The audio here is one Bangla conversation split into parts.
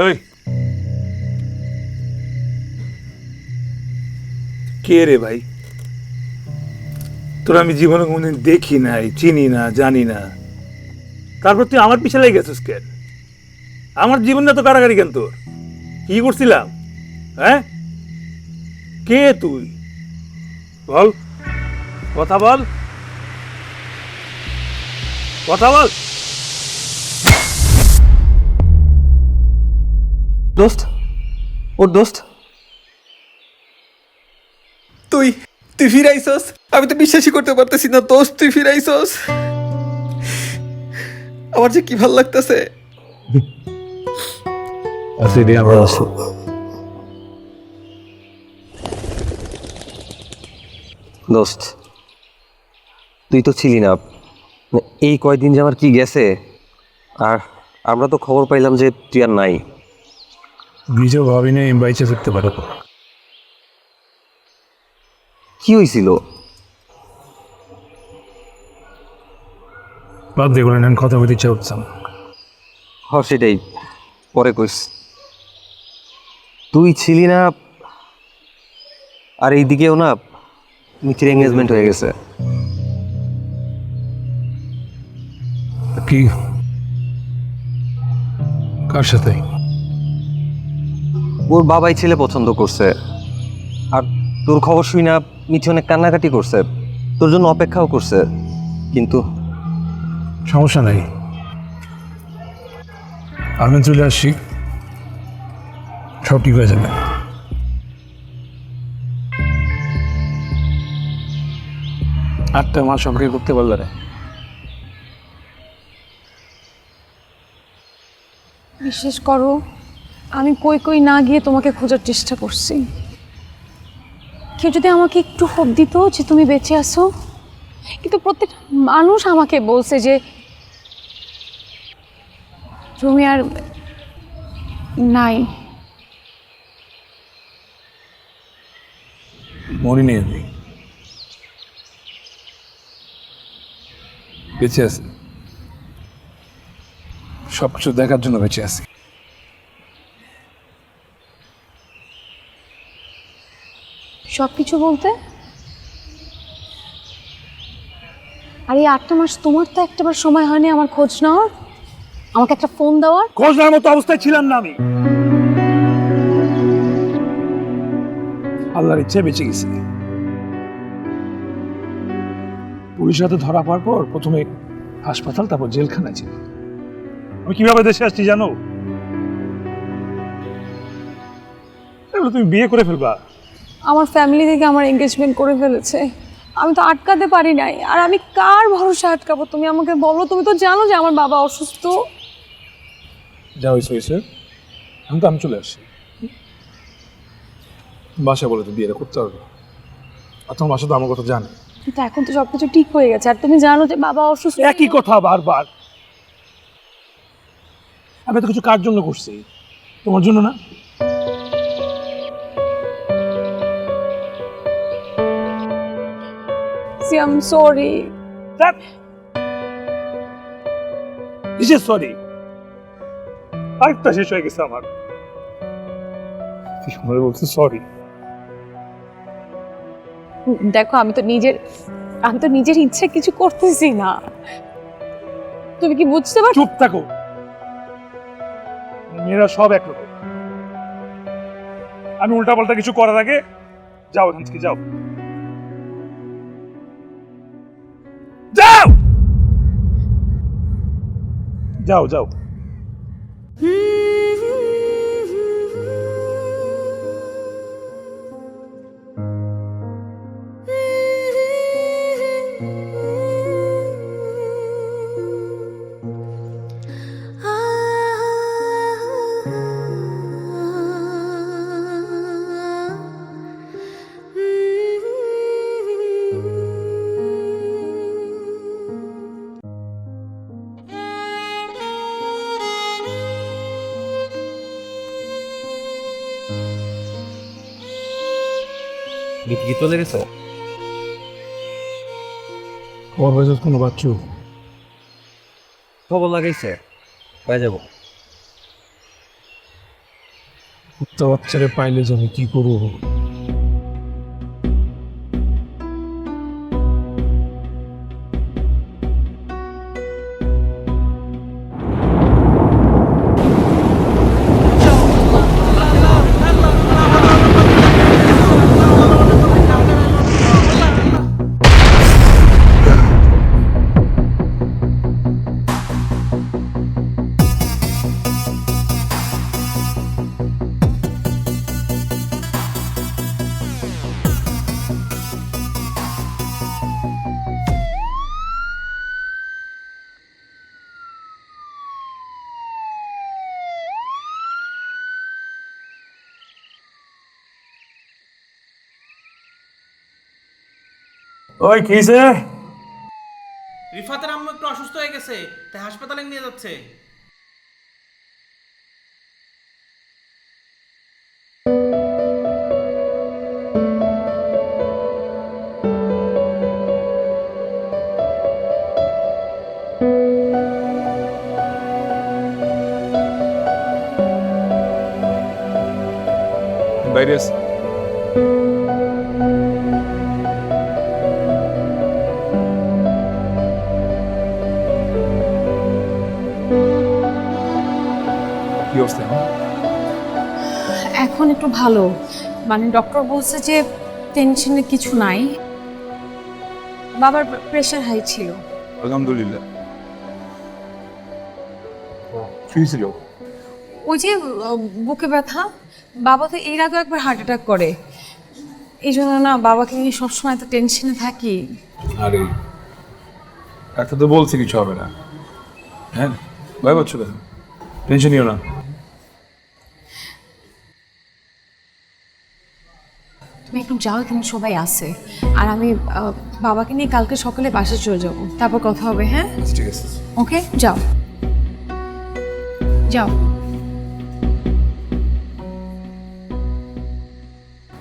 ওই কে রে ভাই? তোর আমি জীবনে কোনোদিন দেখি নাই, চিনি না, জানি না, তারপর তুই আমার পিছনে লেগে গেছিস কেন? আমার জীবনটা তো কারাগারি কেন তোর? কি করছিলাম? হ্যাঁ, কে তুই? বল, কথা বল, কথা বল। দোস্ত, ওর দোস্ত তুই তুই ফিরাইছস। আমি তো বিশ্বাসই করতে পারতেছি না দোস্ত, তুই ফিরাইছস। আমার যে কি ভাল লাগতেছে। দোস্ত, তুই তো ছিলি না। এই কয়দিন যে আমার কি গেছে, আর আমরা তো খবর পাইলাম যে তুই আর নাই। নিজেও ভাবিনি বাইচে ফিরতে পারো। কি হয়েছিল? বাদ দিয়ে বলেন, কথা বলতে ইচ্ছা করছে না। সেটাই, পরে কইস। তুই ছিলি না, আর এইদিকেও না মিথির এঙ্গেজমেন্ট হয়ে গেছে। কি? কার সাথে? ওর বাবাই ছেলে পছন্দ করছে, আর তোর খবর শুই না মিথি অনেক কান্নাকাটি করছে, তোর জন্য অপেক্ষাও করছে। কিন্তু সমস্যা নাই, আমি চলে আসছি, সব ঠিক হয়ে যাবে। 8টা মাস অপেক্ষা করতে পারলে রে। বিশ্বাস করো, আমি কই কই না গিয়ে তোমাকে খোঁজার চেষ্টা করছি। কেউ যদি আমাকে একটু হোপ দিত যে তুমি বেঁচে আছো, কিন্তু প্রত্যেকটা মানুষ আমাকে বলছে যে তুমি আর নাই। মরিনি আমি, বেঁচে আছি, সব কিছু দেখার জন্য বেঁচে আছি। সব কিছু বলতে? আর এই 8টা মাস তোমার তো একটাবার সময় হয়নি আমার খোঁজ নেওয়ার, আমাকে একটা ফোন দেওয়ার। খোঁজ নেওয়ার মতো অবস্থায় ছিলাম না আমি। আল্লাহর ইচ্ছে বেঁচে গেছি। পুলিশ হাতে ধরা পড়ার পর প্রথমে হাসপাতাল, তারপর জেলখানায় ছিল। আমি কিভাবে দেশে আসছি জানো? এগুলো তুমি বিয়ে করে ফেলবা। আমার ফ্যামিলি থেকে আমার এঙ্গেজমেন্ট করে ফেলেছে, আমি তো আটকাতে পারি নাই। আর আমি কার ভরসা আটকাবো? তুমি আমাকে বলো, তুমি তো জানো যে আমার বাবা অসুস্থ। যা হয়েছে হয়েছে, এখন তো আমি চলে আসছি। বাসা বলে তো বিয়েটা করতে পারবে, আর তোমার বাসা তো আমার কথা জানে। কিন্তু এখন তো সবকিছু ঠিক হয়ে গেছে, আর তুমি জানো যে বাবা অসুস্থ। একই কথা বারবার। আমি তো কিছু কার জন্য করছি? তোমার জন্য না? I am sorry. কিসের সরি? লাইফটা শেষ হয়ে গেছে আমার, তুই বলছিস সরি? দেখো, আমি তো নিজের ইচ্ছে কিছু করতেছি না, তুমি কি বুঝতে পারছো? চুপ থাকো, মেয়েরা সব একরকম। আমি উল্টাপাল্টা কিছু করার আগে যাও এখান থেকে, যাও যাও যাও যাও। মিথি কি চলে গেছে? খবর পেয়েছিস কোনো বাচ্চু? খবর লাগাইছে, পাই যাব। কুত্তা বাচ্চারে পাইলে যে আমি কি করবো? ওই কিসে? রিফাতের আম্মু একটু অসুস্থ হয়ে গেছে, তাই হাসপাতালে নিয়ে যাচ্ছে। বাইরে আছে। কি অবস্থা এখন? এখন একটু ভালো, মানে ডক্টর বলছে যে টেনশনের কিছু নাই, বাবার প্রেশার হাই ছিল। আলহামদুলিল্লাহ। কি ছিল? ওই যে বুকে ব্যথা, বাবা তো এর আগে একবার হার্ট অ্যাটাক করে, এই জন্য না বাবাকে নিয়ে সবসময় তো টেনশনে থাকি। আরে ডাক্তার তো বলছে কিছু হবে না। হ্যাঁ, ভয় পাচ্ছ কেন? টেনশন নিও না। তুমি একটু যাও, এখানে সবাই আছে, আর আমি বাবাকে নিয়ে কালকে সকালে বাসে চলে যাবো, তারপর কথা হবে। হ্যাঁ ঠিক আছে। ওকে, যাও যাও।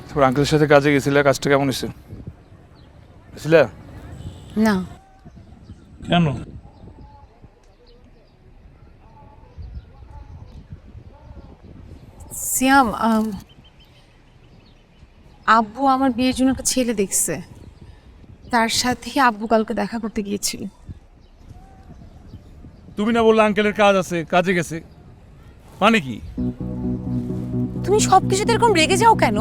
তোর আঙ্কেলের সাথে কাজে গেছিলে, কাজটা কেমন হয়েছে? গেছিলে? না, কেন? সিয়াম, আব্বু আমার বিয়ের জন্য একটা ছেলে দেখছে, তার সাথে আব্বু কালকে দেখা করতে গিয়েছিল। তুমি না বললে আঙ্কেলের কাজ আছে, কাজে গেছে, মানে কি? তুমি সব কিছুতে এরকম রেগে যাও কেন?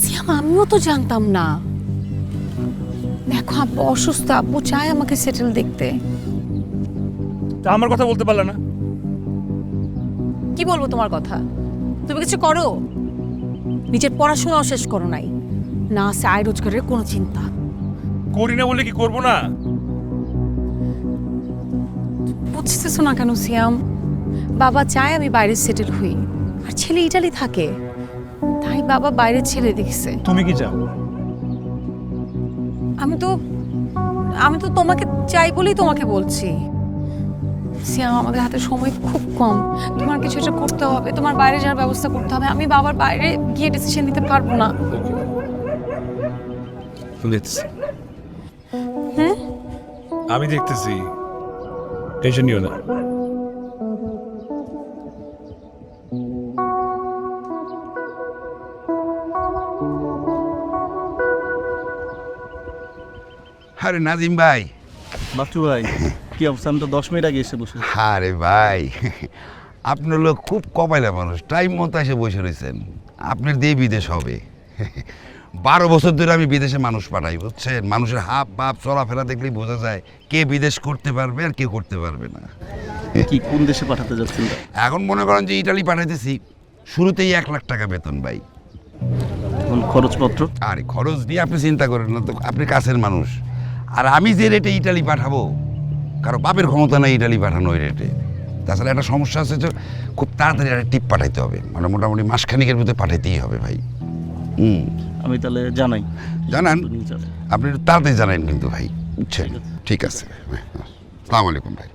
সিয়াম, আমিও তো জানতাম না। দেখো, আব্বু অসুস্থ, আব্বু চায় আমাকে সেটেল দেখতে। তা আমার কথা বলতে পারলে না? কি বলবো তোমার কথা? তুমি কিছু করো, নিজের পড়াশোনাও শেষ করো নাই, না আছে আয় রোজগারের কোনো চিন্তা। করি না বলে কি করবো না? বুঝতেছো না কেন সিয়াম? বাবা চায় আমি বাইরে সেটেল হই, আর ছেলে ইটালি থাকে, তাই বাবা বাইরের ছেলে দেখছে। তুমি কি চাও? আমি তো তোমাকে চাই বলেই তোমাকে বলছি। সিয়াম, আমাদের হাতে সময় খুব কম, তোমার কিছু একটা করতে হবে, তোমার বাইরে যাওয়ার ব্যবস্থা করতে হবে। আমি বাবার বাইরে গিয়ে ডিসিশন নিতে পারবো না। দেখতেছি, হ্যাঁ, আমি দেখতেছি, টেনশন নিও না। আরে নাজিম ভাই। বাচ্চু ভাই, কি অবস্থা? আমি তো 10 মিনিট আগে এসে বসে। আরে ভাই, আপনার লোক খুব কপাইলা মানুষ, টাইম মতো এসে বসে রয়েছেন। আপনার দিয়ে বিদেশ হবে। 12 বছর ধরে আমি বিদেশে মানুষ পাঠাই, বুঝছেন? মানুষের হাব ভাব চলাফেরা দেখলেই বোঝা যায় কে বিদেশ করতে পারবে আর কে করতে পারবে না। কি কোন দেশে পাঠাতে যাচ্ছেন? এখন মনে করেন যে ইটালি পাঠাইতেছি, শুরুতেই 1 লাখ টাকা বেতন ভাই। এখন খরচপত্র? আরে খরচ নিয়ে আপনি চিন্তা করেন না তো, আপনি কাছের মানুষ। আর আমি যে রেটে ইটালি পাঠাবো, কারো বাপের ক্ষমতা নাই ইটালি পাঠানো ওই রেটে। তাছাড়া একটা সমস্যা আছে যে খুব তাড়াতাড়ি একটা টিপ পাঠাইতে হবে, মানে মোটামুটি মাসখানিকের ভিতরে পাঠাইতেই হবে ভাই। আমি তাহলে জানাই। জানান, নিয়ে যান। আপনি একটু তাড়াতাড়ি জানান কিন্তু ভাই, বুঝছেন? ঠিক আছে, আসসালামু আলাইকুম ভাই।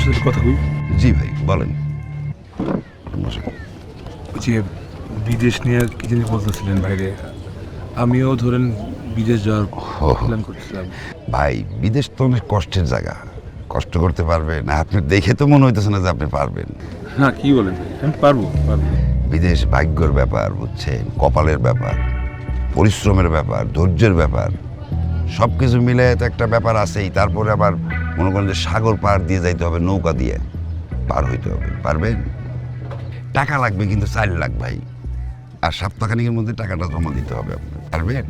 সাথে কথা বলি। জি ভাই, বলেন। যে বিদেশ নিয়ে কি জিনিস বলতেছিলেন বাইরে, আমিও ধরেন বিদেশ যাওয়ার প্ল্যান করছিলাম। ভাই বিদেশ তো অনেক কষ্টের জায়গা, কষ্ট করতে পারবে না আপনি, দেখে তো মনে হইতেছে না যে আপনি পারবেন। না কি বলেন ভাই, আমি পারবো পারবো। বিদেশ ভাগ্যর ব্যাপার বুঝছেন, কপালের ব্যাপার, পরিশ্রমের ব্যাপার, ধৈর্যের ব্যাপার, সব কিছু মিলে তো একটা ব্যাপার আছেই। তারপরে আবার মনে করেন যে সাগর পার দিয়ে যাইতে হবে, নৌকা দিয়ে পার হইতে হবে। পারবেন? টাকা লাগবে কিন্তু 4 লাখ ভাই, আর সপ্তাহখানিকের মধ্যে টাকাটা জমা দিতে হবে আপনার। পারবেন?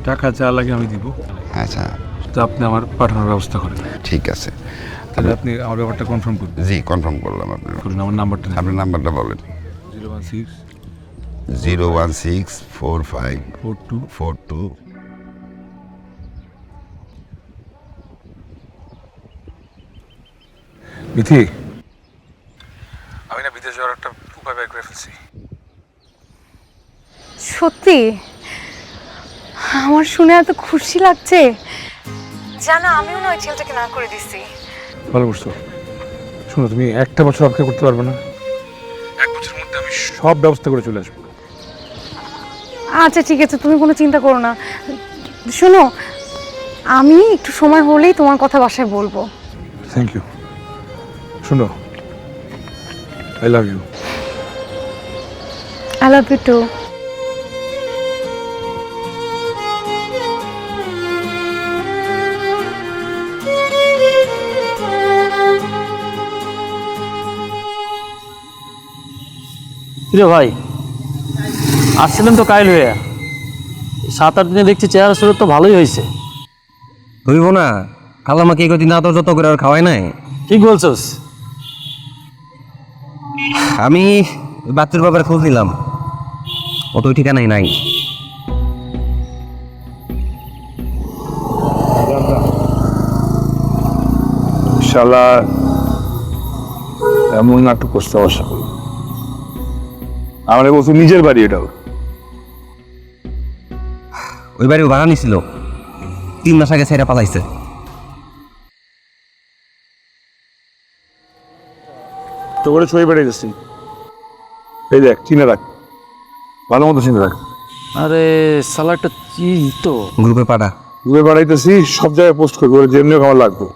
টাকা যা লাগে আমি দিব, আচ্ছা তো আপনি আমার পাঠানোর ব্যবস্থা করেন। ঠিক আছে, তাহলে আপনি আমার ব্যাপারটা কনফার্ম করুন। জি কনফার্ম করলাম। আপনার করুন, আমার নাম্বারটা দিন। আপনার নাম্বারটা বলেন। 016 01645 42 42 মিথি, আমি না বিদেশ যাওয়ার একটা উপায় বের করে ফেলছি। সত্যি আমার শুনে এত খুশি লাগছে, জানা আমিও না ওই ছেলেটাকে না করে দিছি। ভালো করছো। শোনো, তুমি একটা বছর অপেক্ষা করতে পারবে না? 1 বছরের মধ্যে আমি সব ব্যবস্থা করে চলে আসবো। আচ্ছা ঠিক আছে, তুমি কোনো চিন্তা করো না। শোনো, আমি একটু সময় হলেই তোমার কথা বাসায় বলবো। Thank you. শোনো, I love you. I love you too. কিরে ভাই, আসছিলেন তো কাইল হয়ে, 7-8 দিনে দেখছি চেহারা সুরত তো ভালোই হয়েছে। হইব না, খালামাকে এই কদিন আদর যত করে আর খাওয়াই নাই। ঠিক বলছস। আমি বাচ্চার ব্যাপারে খোঁজ নিলাম, অত ঠিকানাই নাই। শালা এমন নাটক করতে আশা করি। আমার বলছো নিজের বাড়ি এটাও। ওই বাড়ি ভাড়া নিছিল, 3 মাস আগে ছেড়ে পালাইছে। তো করে ছবি বেড়ে গেছি। এই দেখ, চিনে রাখ, ভালো মতো চিনে রাখ। আরে সালাডটা চিজ তো। গ্রুপে পাঠা। ঘুরে বেড়াইতেছি, সব জায়গায় পোস্ট করবো, যেমনি আমার লাগবে।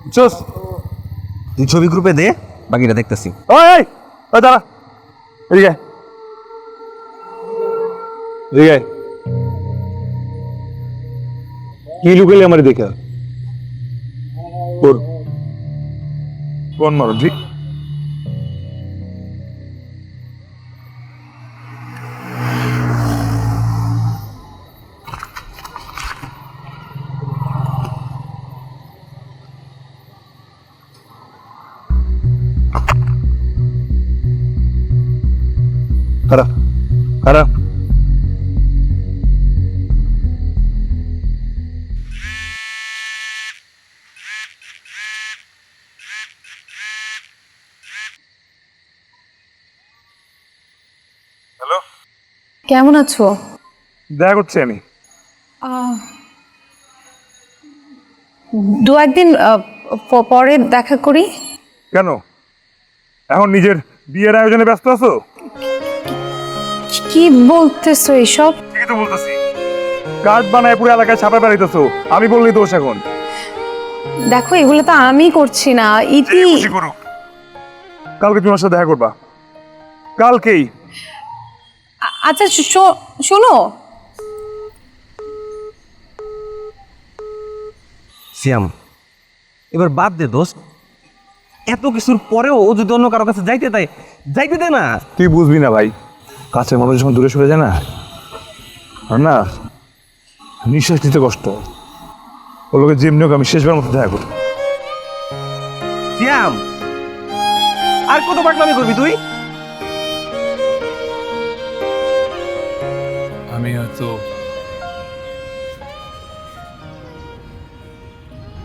বুঝছস? তুই ছবি গ্রুপে দে, বাকিটা দেখতেছি। ওই দাঁড়া, এদিকে এদিকে। কি লুকাইলে আমার দেখা কোন মারো ঠিক। খারাপ খারাপ। কেমন আছো? দেখা করছি আমি। 2-1 দিন পরে দেখা করি। কেন এখন নিজের বিয়ের আয়োজনে ব্যস্ত আছো? কি বলতেছো এসব? ঠিকই তো বলতেছি, কার্ড বানায় পুরো এলাকায় ছাপা বেড়াইতেছো, আমি বললি দোষ এখন। দেখো এগুলো তো আমি করছি না, ইতি। খুশি করুক, কালকে তোমার সাথে দেখা করবা, কালকেই। আচ্ছা শোনো, সিয়াম, এবার বাদ দে দোস্ত, এত কিছুর পরেও ও যদি অন্য কারো কাছে যাইতে দে না। তুই বুঝবি না ভাই, কাছের মানুষ যখন দূরে সরে যায় না, আর না নিঃশ্বাস নিতে কষ্ট। ও লোকের যেমনি হোক আমি শেষবার মতো দেখা করি। সিয়াম, আর কত পাগলামি করবি তুই? আমি হয়তো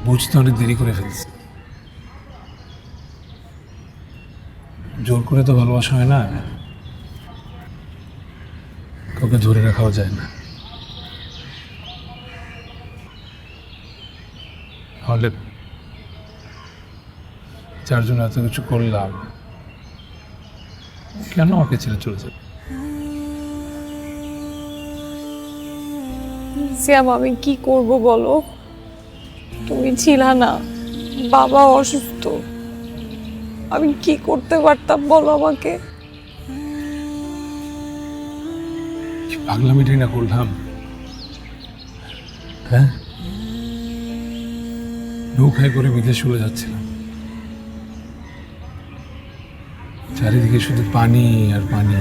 বুঝতে অনেক দেরি করে ফেলছি। জোর করে তো ভালোবাসা হয় না, কাউকে ধরে রাখাও যায় না। তাহলে যার জন্য এত কিছু করলাম, কেন আমাকে ছেড়ে চলে যাবে? শ্যাম আমি কি করব বলো, তুমি ছিলা না, বাবা অসুস্থ, আমি কি করতে পারতাম বলো আমাকে? পাগলামিটাই না করলাম, হ্যাঁ? নৌকায় করে বিদেশ চলে যাচ্ছিলাম, চারিদিকে শুধু পানি আর পানি।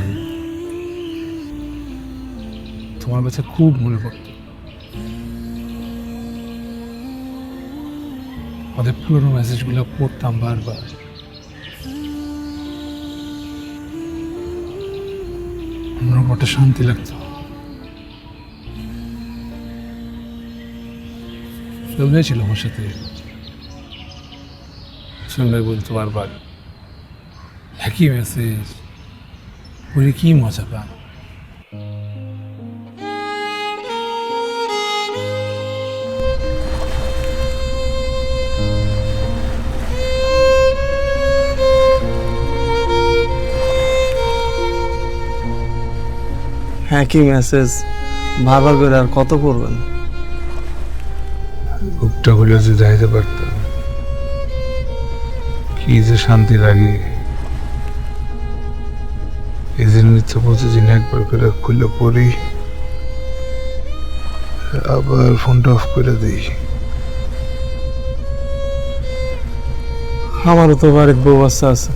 তোমার কাছে খুব মনে পড়ত, ওদের পুরোনো মেসেজগুলো পড়তাম বারবার। আমার একটা শান্তি লাগতো। সোহেল ছিল আমার সাথে, সোহেল বলতো বারবার একই মেসেজ পড়ে কি মজা পান। হ্যাঁ কি মেসেজ, বারবার করে আর কত করবেন? বুকটা খুলে যদি যাইতে পারতাম, কি যে শান্তি লাগে। এই যে নিত্য প্রতিদিন একবার করে খুলে পড়ি, আবার ফোনটা অফ করে দিই। আমারও তো বাড়ির বউ বাচ্চা আছে,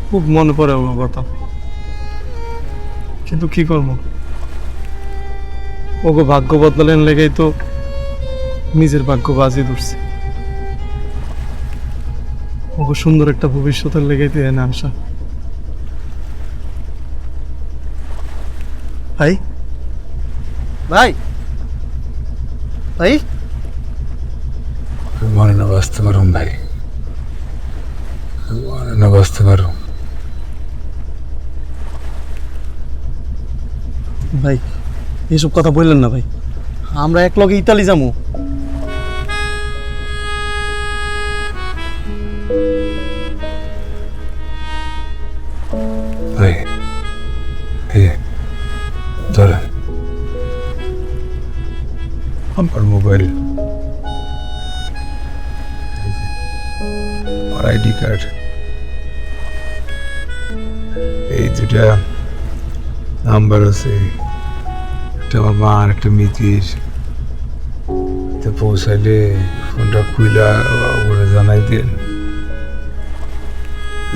খুব মনে পড়ে আমার কথা, কিন্তু কি করবো, ওগো ভাগ্য বদলালেন লেগেই তো নিজের ভাগ্য বাজি ধরছে। ওগো সুন্দর একটা ভবিষ্যতের লেগেই তো এনে আসা। ভাই ভাই ভাই মনে না বাঁচতে পারুম ভাই, মনে না বাঁচতে পারুম। ভাই এইসব কথা বললেন না ভাই, আমরা এক লগে ইতালি যাবো। ভাই ধরেন আমার মোবাইল, আমার আইডি কার্ড, এই দুটা নাম্বার আছে, একটা আমার মা আর একটা মিতির। পৌঁছাইলে ফোনটা খুইলা ওরা জানাই দেন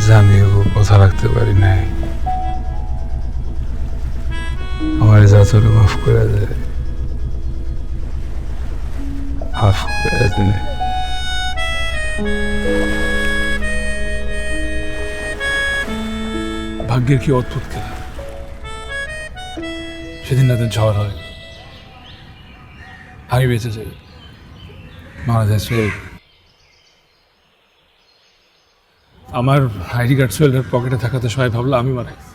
যে আমি কথা রাখতে পারি নাই, আমার যা চলে মাফ করে দেয়, মাফ করে দেয়। ভাগ্যের কি অদ্ভুত খেলা, সেদিন রাতে ঝড় হয়, আমি বেঁচে যাই, মারা যায় সোহেল। আমার আইডি কার্ড সোহেলের পকেটে থাকাতে সবাই ভাবলো আমি মারা গেছি।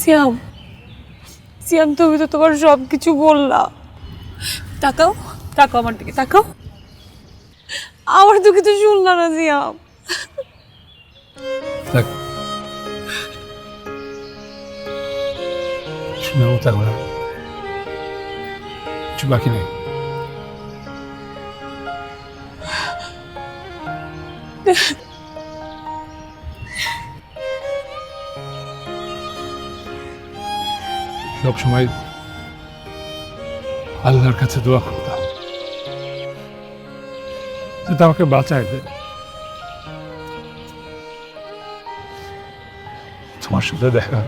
শ্যাম, শ্যাম তুমি তো তোমার সব কিছু বললা, তাকাও তাকাও আমার দিকে তাকাও, আমার তো কিছু শুনলা না শ্যাম। দেখ, শুনেও থাকবে না, কিছু বাকি নেই। সব সময় আল্লাহর কাছে দোয়া করতাম যাতে আমাকে বাঁচায় দেয়। তোমার সাথে দেখা,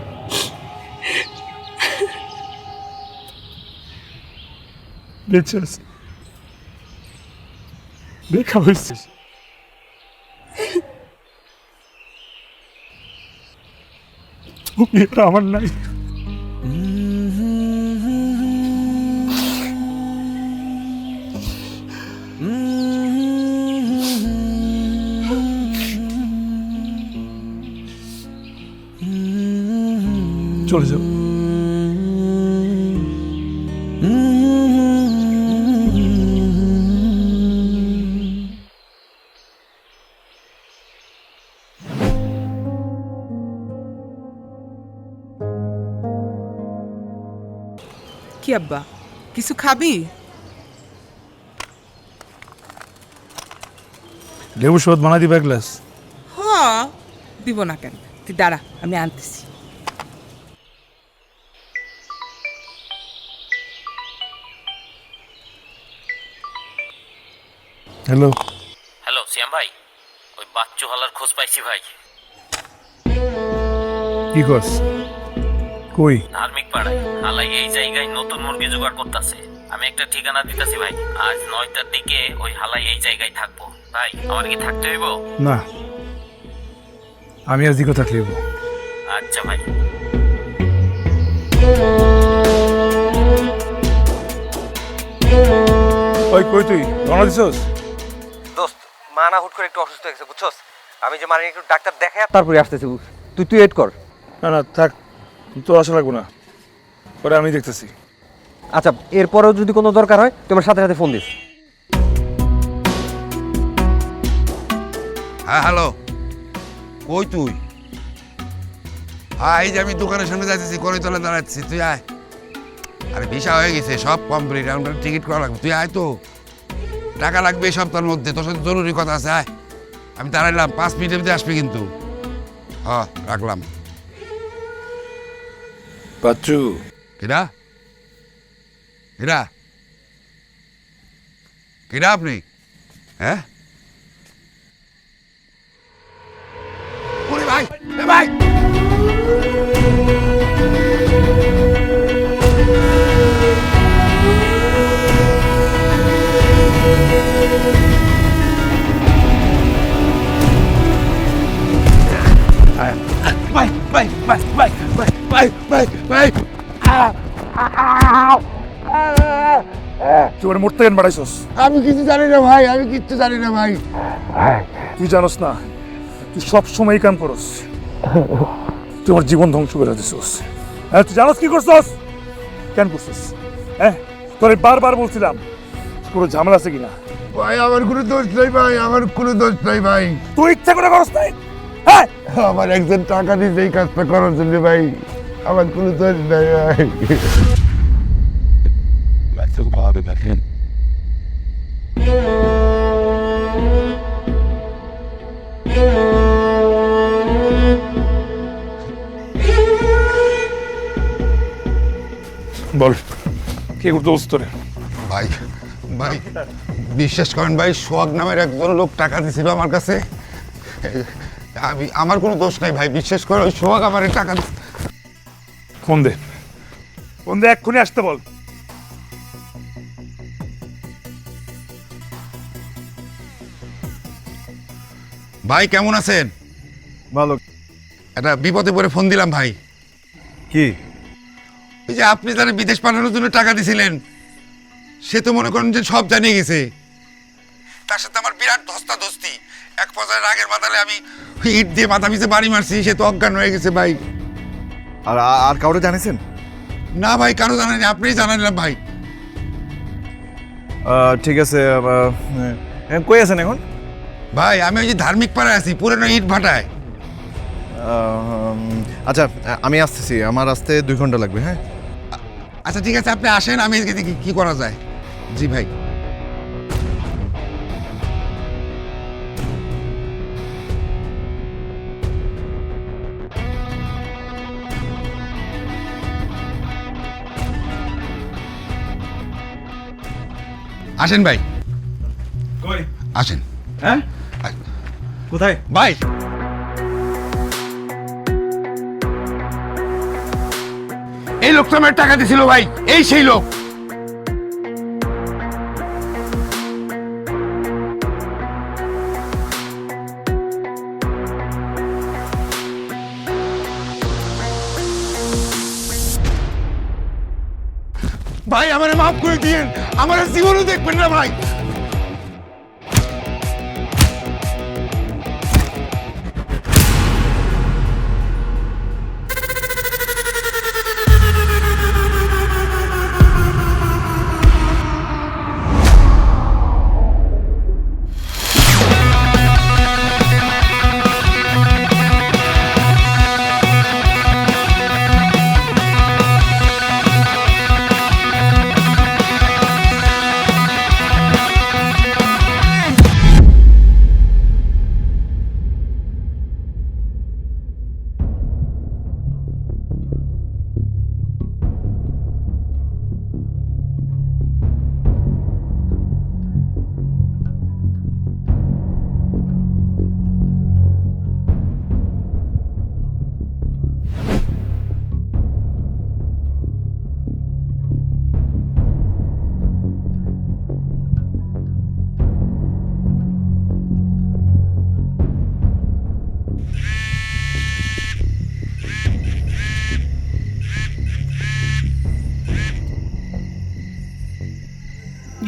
বেঁচে আছে, দেখা হয়েছে, তুমি আর আমার নাই। চলে যাও। কি আব্বা কিছু খাবি? লেবু শরবত বানাই দিবা এক গ্লাস। হ, দিব না কেন, তুই দাঁড়া আমি আনতেছি। হ্যালো, হ্যালো শ্যাম ভাই, ওই বাচ্চু হালার খোঁজ পাইছি ভাই। কি কস? কই? ধার্মিক পাড়ায় হালাই এই জায়গায় নতুন মুরগি জোগাড় করতেছে। আমি একটা ঠিকানা দিতেছি ভাই, আজ 9টার দিকে ওই হালাই এই জায়গায় থাকবো। ভাই আমার কি থাকতে হইব? না, আমি আজ দিকে থাকলে হইব। আচ্ছা ভাই। ওই কই তুই রওনা দিছস? দোস্ত, মা না হুট করে একটু অসুস্থ হয়ে গেছে বুঝছস। আমি যে মারে একটু ডাক্তার দেখাই তারপরে আসতেছি। তুই ওয়েট কর। না না থাক, তোর আসা লাগবো না, পরে আমি দেখতেছি। আচ্ছা, এরপরেও যদি কোনো দরকার হয় তোমার সাথে সাথে ফোন দিস। হ্যাঁ হ্যালো, কই তুই? এই যে আমি দোকানের সামনে যাইতেছি, কলেজতলা দাঁড়াচ্ছি, তুই আয়। আরে ভিসা হয়ে গেছে, সব কমপ্লিট, আমার টিকিট করা লাগবে, তুই আয়। তো টাকা লাগবে এই সপ্তাহের মধ্যে, তোর সাথে জরুরি কথা আছে, আয়। আমি দাঁড়াইলাম, 5 মিনিটের মধ্যে আসবে কিন্তু। হ্যাঁ রাখলাম। বাচ্চু, কিরা কিরা কিরা আপনি? হ্যাঁ ওরে ভাই, এ ভাই, ভাই ভাই ভাই ভাই ভাই ভাই ভাই, তুই ওর মরতে কেন বাড়াইছস? আমি কিছু জানি না ভাই, আমি কিচ্ছু জানি না ভাই। তুই জানোস না, তুই সব সময় এই কাম করস। তুই আমার জীবন ধ্বংস করে দিছস। হ্যাঁ তুই জানোস কি করছস? কেন করছস? হ্যাঁ তোরে বারবার বলছিলাম কোনো ঝামেলা আছে কিনা। ভাই আমার কোনো দোষ নাই ভাই, আমার কোনো দোষ নাই ভাই। তুই ইচ্ছা করে করস নাই? হ্যাঁ আমার একজন টাকা দিতে এই কাজটা করার জন্য ভাই, আমার কোনো দোষ নাই ভাই। বল কে করতে বলছিস তোরে? ভাই ভাই বিশ্বাস করেন ভাই, সোহাগ নামের একজন লোক টাকা দিছিল আমার কাছে। আমার কোনো দোষ নাই ভাই, বিশ্বাস করে ওই সোহাগ আমার টাকা দিচ্ছে। ফোন দে, ফোন দে, এক্ষুনি আসতে বল। ভাই কেমন আছেন? ভালো। একটা বিপদে পড়ে ফোন দিলাম ভাই। কি? ওই যে আপনি তারা বিদেশ পাঠানোর জন্য টাকা দিছিলেন, সে তো মনে করেন যে সব জানিয়ে গেছে। তার সাথে আমার বিরাট ধস্তাধস্তি, এক পর্যায়ে রাগের মাথালে আমি ইট দিয়ে মাথা পিছে বাড়ি মারছি, সে তো অজ্ঞান হয়ে গেছে ভাই। আর আর কাউরে জানিয়েছেন? না ভাই, কারো জানানি, আপনিই জানালেন ভাই। ঠিক আছে, কই আছেন এখন? ভাই আমি ওই যে ধার্মিক পাড়ায় আছি, পুরনো ইট ভাটায়। আচ্ছা, আমি আসতেছি, আমার আসতে 2 ঘন্টা লাগবে। হ্যাঁ আচ্ছা ঠিক আছে, আপনি আসেন, আমি এদিকে দেখি কি করা যায়। জি ভাই। আসেন ভাই, কই? আসেন। হ্যাঁ কোথায়? ভাই এই লোকটা আমার টাকা দিছিল ভাই, এই সেই লোক। ভাই আমারে মাফ করে দিয়েন, আমার জীবনও দেখবেন না ভাই।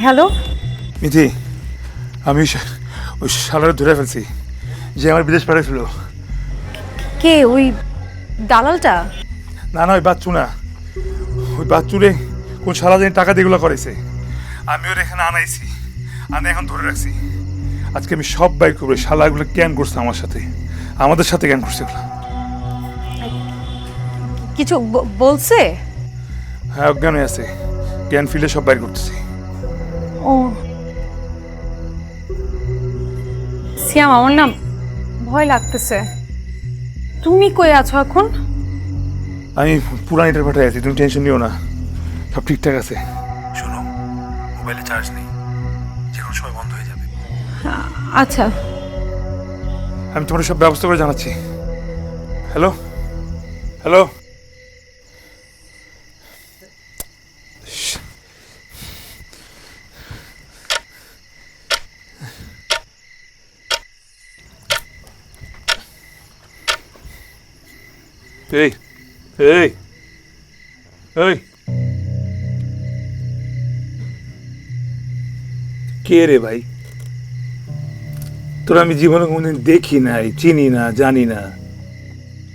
হ্যালো, মিথি, আমি ওই শালারে ধরে ফেলছি যে আমার বিদেশ পাঠাইছিল। কে ওই দালালটা? না না, ওই বাচ্চু না, ওই বাচ্চুরে কোন শালা জানি টাকা দিয়ে এগুলো করেছে। আমি ওর এখানে আনাইছি, আনে এখন ধরে রাখছি। আজকে আমি সব বাইর করবো শালাগুলো কেন করছে আমার সাথে, আমাদের সাথে কেন করছে এগুলো। কিছু বলছে? হ্যাঁ, অজ্ঞান হয়ে আছে, জ্ঞান ফিলে সব বাইর করতেছি। ও সিয়াম, আমার না ভয় লাগতেছে। তুমি কই আছো এখন? আমি পুরানিটার পাঠাই আছি, তুমি টেনশন নিও না, সব ঠিকঠাক আছে। শোনো, মোবাইলে চার্জ নেই, যে কোনো সময় বন্ধ হয়ে যাবে। আচ্ছা, আমি তোমার সব ব্যবস্থা করে জানাচ্ছি। হ্যালো হ্যালো, এই এই এই, কে রে ভাই? তোরা আমি জীবনে কোনোদিন দেখি নাই, চিনি না, জানি না,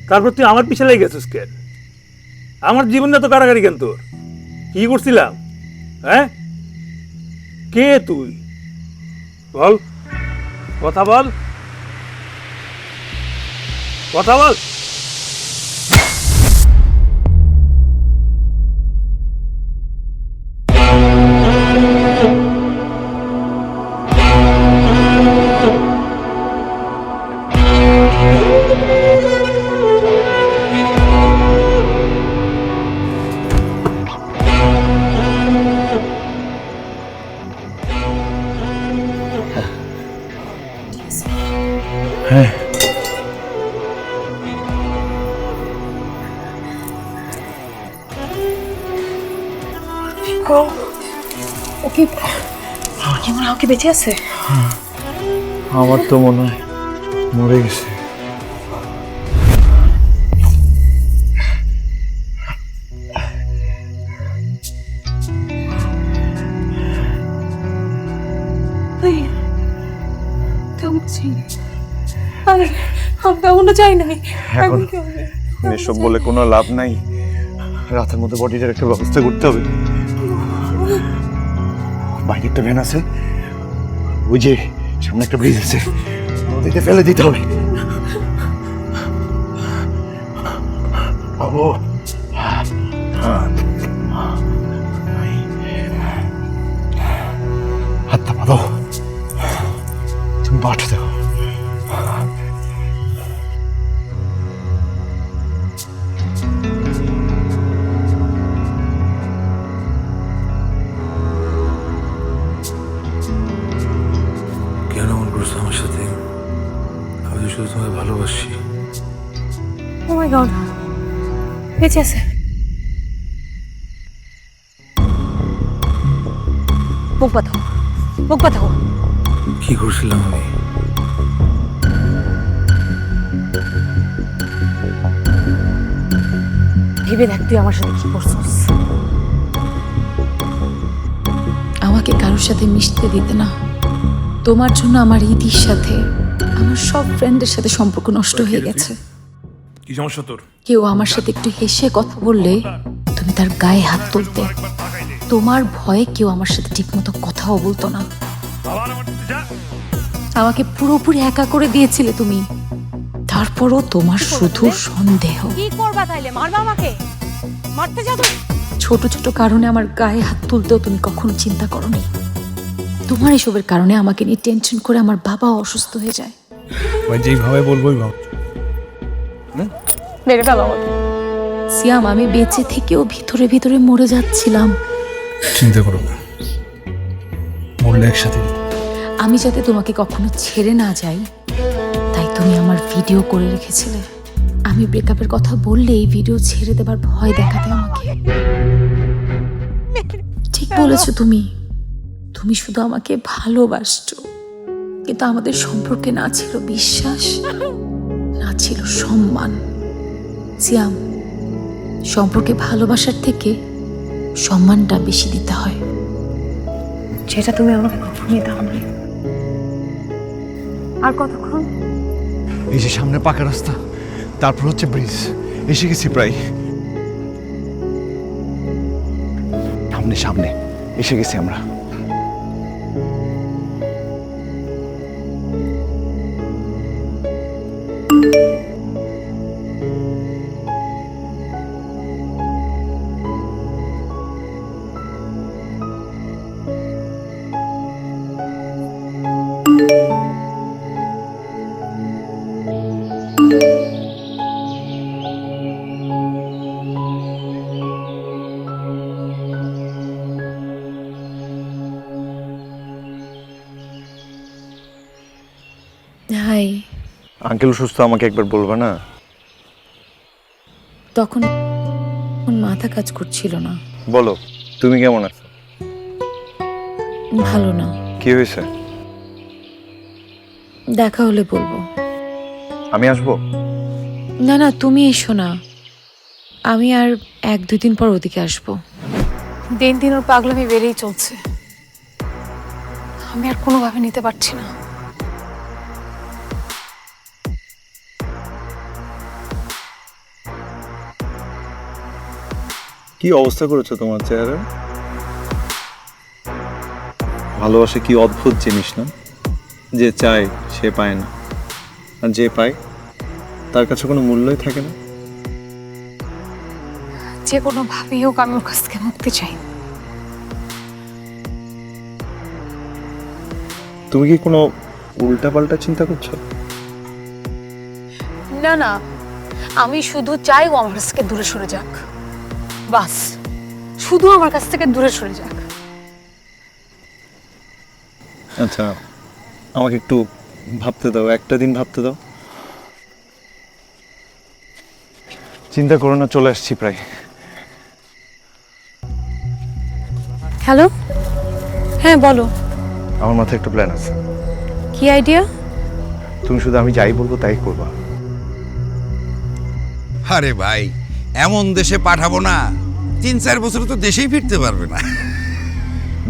তারপর তুই আমার পিছনে লেগে গেছিস কেন? আমার জীবনটা তো কারাগারি কেন তোর? কি করছিলাম? হ্যাঁ, কে তুই? বল, কথা বল, কথা বল। ওকে ওকে বেঁচে আছে? আমার তো মনে হয় মরে গেছে। আমরা চাই নাই। এখন এসব বলে কোনো লাভ নাই, রাতের মধ্যে বডিটার একটা ব্যবস্থা করতে হবে। বাইরে একটা ভ্যান আছে, ওই যে সামনে একটা ব্রিজ আছে, নদীতে ফেলে দিতে হবে। বাবু, হাতটা পাতো, তুমি বাট দাও। কেন এমন করছো আমার সাথে? আমি তো শুধু তোমায় ভালোবাসি। ও মাই গড, বেঁচে আছে। মুখ বাঁধাও, মুখ বাঁধাও। কি করছিলাম আমি? ভেবে দেখ তুই আমার সাথে কি করছিস। আমাকে কারোর সাথে মিশতে দিতে না, তোমার জন্য আমার ইদির সাথে, আমার সব ফ্রেন্ডের সাথে সম্পর্ক নষ্ট হয়ে গেছে। কি সমস্যা তোর? কেউ আমার সাথে একটু হেসে কথা বললে তুমি তার গায়ে হাত তুলতে। তোমার ভয়ে কেউ আমার সাথে ঠিকমতো কথাও বলতো না। আমাকে পুরোপুরি একা করে দিয়েছিলে তুমি। তারপরও তোমার শুধু সন্দেহ। কি করবা তাইলে? মারবা আমাকে? মারতে যাবো? ছোট ছোট কারণে আমার গায়ে হাত তুলতেও তুমি কখনো চিন্তা করোনি। তোমার এসবের কারণে আমাকে নিয়ে টেনশন করে আমার বাবাও অসুস্থ হয়ে যায়। যেইভাবে বলবোই ভাব। মেরে ফেলো আমাকে। সিয়াম, আমি বেঁচে থেকেও ভিতরে ভিতরে মরে যাচ্ছিলাম। চিন্তা করো না, মরলে একসাথে। আমি যাতে তোমাকে কখনো ছেড়ে না যাই, তাই তুমি আমার ভিডিও করে রেখেছিলে। আমি ব্রেকআপের কথা বললে এই ভিডিও ছেড়ে দেবার ভয় দেখাতে আমাকে। ঠিক বলেছো তুমি। তুমি শুধু আমাকে ভালোবাসছো, কিন্তু আমাদের সম্পর্কে না ছিল বিশ্বাস, না ছিল সম্মান। সিয়াম, সম্পর্কে ভালোবাসার থেকে সম্মানটা বেশি দিতে হয়। যেটা তুমি আমাকে কখনোই দাও না। আর কতক্ষণ? এই যে সামনে পাকা রাস্তা, তারপর হচ্ছে ব্রিজ, এসে গেছি প্রায়। সামনে সামনে এসে গেছি আমরা। হাই। আঙ্কেল সুস্থ, আমাকে একবার বলবা না? তখন মাথা কাজ করছিল না। বলো, তুমি কেমন আছো? ভালো না। কি হয়েছে? দেখা হলে বলবো। আমি আসবো? না না, তুমি এসো না, আমি আর 1-2 দিন পর ওদিকে আসবো। দিন দিন ওর পাগলামি বেড়েই চলছে, আমি আর কোনোভাবে নিতে পারছি না। কি অবস্থা করেছো তোমার চেহারা? ভালোবাসা কি অদ্ভুত জিনিস না? যে চায় সে পায় না, আর যে পায় তার কাছে কোনো মূল্যই থাকে না। যে কোনো ভাবেই হোক আমি ওর কাছ থেকে মুক্তি চাই। তুমি কি কোনো উল্টাপাল্টা চিন্তা করছো? না না, আমি শুধু চাই ও আমার কাছ থেকে দূরে সরে যাক, বাস। শুধু আমার কাছ থেকে দূরে সরে যাক। আচ্ছা, আমাকে একটু ভাবতে দাও, একটা দিন ভাবতে দাও। চিন্তা করো না, চলে আসছি প্রায়। হ্যালো, হ্যাঁ বলো। আমার মাথায় একটা প্ল্যান আছে। কি আইডিয়া? তুমি শুধু আমি যাই বলবো তাই করবা। আরে ভাই, এমন দেশে পাঠাবো না, 3-4 বছর তো দেশেই ফিরতে পারবে না।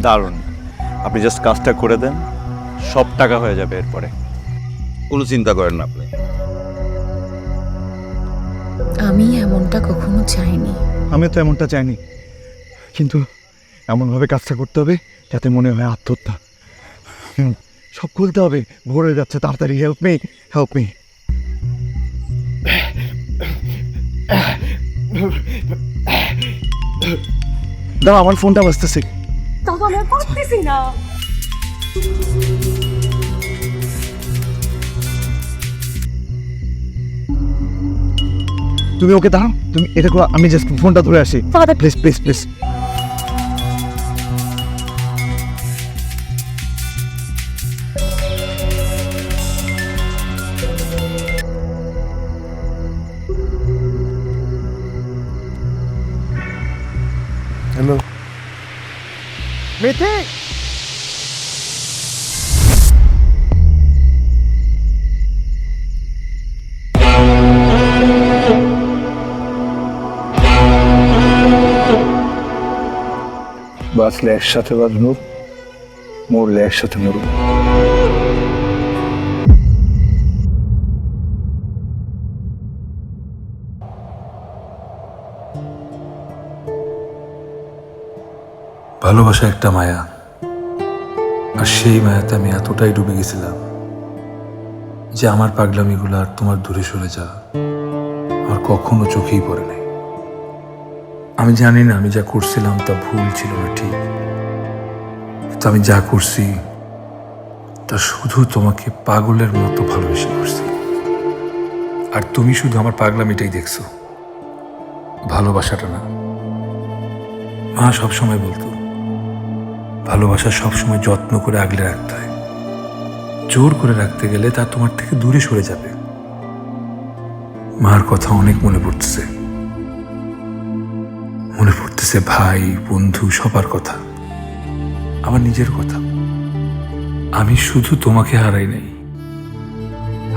দারুণ, আপনি জাস্ট কাজটা করে দেন, সব টাকা হয়ে যাবে এরপরে। কোনো চিন্তা করেন না আপনি। আমি এমনটা কখনো চাইনি। আমি তো এমনটা চাইনি, কিন্তু এমনভাবে কাজটা করতে হবে যাতে মনে হয় আত্মহত্যা। সব খুলতে হবে, ভোর হয়ে যাচ্ছে, তাড়াতাড়ি হেল্প মি, হেল্প মি। দাও, আমার ফোনটা বাজতেছে। তখন আমি পারতেছি না। তুমি ওকে দাঁড়াও, তুমি এটা করো, আমি জাস্ট ফোনটা ধরে আসি। Please please please. Hello Mithi, বাঁচলে একসাথে বাঁচব, মরলে একসাথে মরব। ভালোবাসা একটা মায়া, আর সেই মায়াতে আমি এতটাই ডুবে গেছিলাম যে আমার পাগলামিগুলো আর তোমার দূরে সরে যাওয়া আমার কখনো চোখেই পড়ে নাই। আমি জানি না আমি যা করছিলাম তা ভুল ছিল না ঠিক, তো আমি যা করছি তা শুধু তোমাকে পাগলের মতো ভালোবেসে করছি, আর তুমি শুধু আমার পাগলামিটাই দেখছো, ভালোবাসাটা না। মা সবসময় বলতো ভালোবাসা সবসময় যত্ন করে আগলে রাখতে হয়, জোর করে রাখতে গেলে তা তোমার থেকে দূরে সরে যাবে। মার কথা অনেক মনে পড়তেছে, মনে পড়তেছে ভাই বন্ধু সবার কথা, আমার নিজের কথা। আমি শুধু তোমাকে হারাই নাই,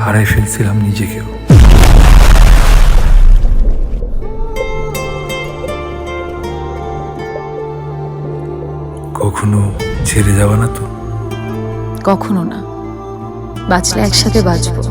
হারাই ফেলছিলাম নিজেকেও। কখনো ছেড়ে যাবা না তো? কখনো না, বাঁচলে একসাথে বাঁচবো।